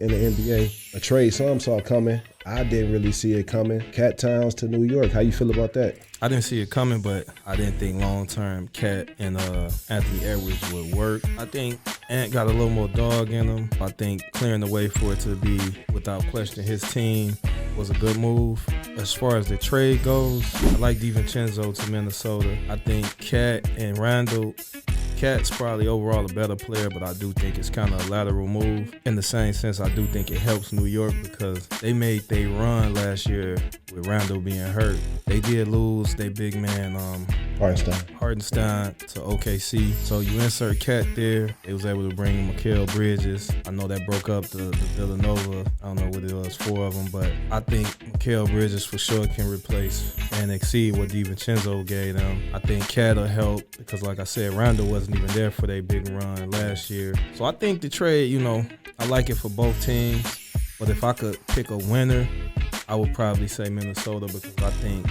in the NBA. A trade some saw coming. I didn't really see it coming. Cat Towns to New York. How you feel about that? I didn't see it coming, but I didn't think long-term Cat and Anthony Edwards would work. I think Ant got a little more dog in him. I think clearing the way for it to be, without question, his team was a good move. As far as the trade goes, I like DiVincenzo to Minnesota. I think Cat and Randall, Cat's probably overall a better player, but I do think it's kind of a lateral move. In the same sense, I do think it helps New York because they made their run last year with Randall being hurt. They did lose their big man, Hardenstein to OKC. So you insert Cat there. They was able to bring Mikal Bridges. I know that broke up the Villanova. I don't know what it was, 4 of them, but I think Mikal Bridges for sure can replace and exceed what DiVincenzo gave them. I think Cat will help because, like I said, Randall wasn't even there for their big run last year. So I think the trade, I like it for both teams. But if I could pick a winner, I would probably say Minnesota because I think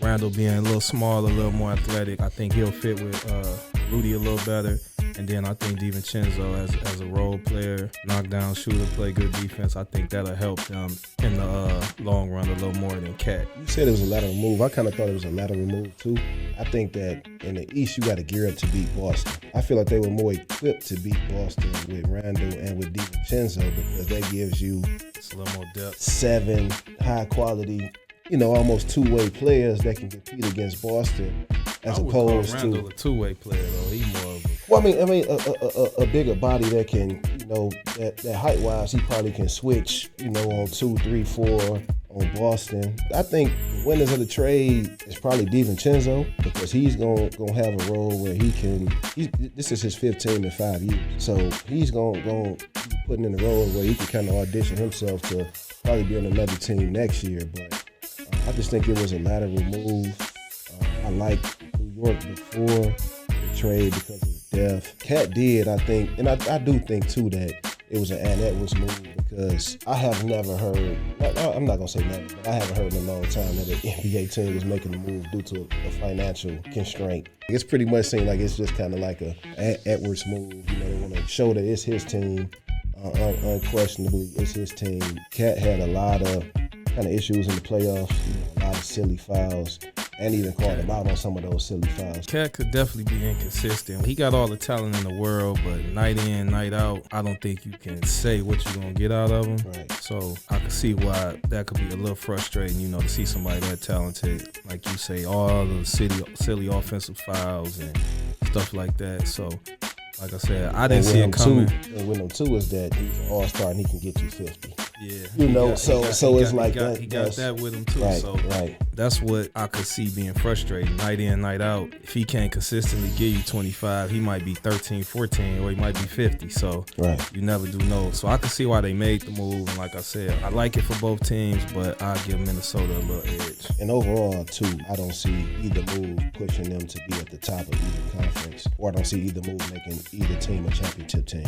Randall being a little smaller, a little more athletic, I think he'll fit with Rudy a little better. And then I think DiVincenzo as a role player, knockdown shooter, play good defense, I think that'll help them in the long run a little more than Cat. You said it was a lateral move. I kind of thought it was a lateral move too. I think that in the East you got to gear up to beat Boston. I feel like they were more equipped to beat Boston with Randall and with DiVincenzo because that gives you it's a little more depth. 7 high quality, almost two-way players that can compete against Boston. As I would opposed call Randall to a two-way player though. He's more of a well, I mean, a bigger body that can, that height-wise, he probably can switch, on 2, 3, 4 on Boston. I think winners of the trade is probably DiVincenzo because he's gonna have a role where this is his 5th team in 5 years, so he's gonna be putting in a role where he can kind of audition himself to probably be on another team next year. But I just think it was a lateral move. I like New York before the trade because of depth. Cat did, I think, and I do think too that it was an Ant Edwards move because I have never heard, I'm not going to say never, but I haven't heard in a long time that an NBA team was making a move due to a financial constraint. It's pretty much seemed like it's just kind of like a Ant Edwards move. They want to show that it's his team. Unquestionably, it's his team. Cat had a lot of kind of issues in the playoffs, a lot of silly fouls. And even called him out on some of those silly fouls. Cat could definitely be inconsistent. He got all the talent in the world, but night in, night out, I don't think you can say what you're going to get out of him. Right. So I can see why that could be a little frustrating, to see somebody that talented, like you say, all the silly offensive fouls and stuff like that. So, like I said, I didn't see it coming. And with him, too, is that he's an all-star and he can get you 50. Yeah, so it's like that. He got that with him too. Right, so right. That's what I could see being frustrating night in, night out. If he can't consistently give you 25, he might be 13, 14, or he might be 50. So You never do know. So I can see why they made the move. And like I said, I like it for both teams, but I give Minnesota a little edge. And overall, too, I don't see either move pushing them to be at the top of either conference, or I don't see either move making either team a championship team.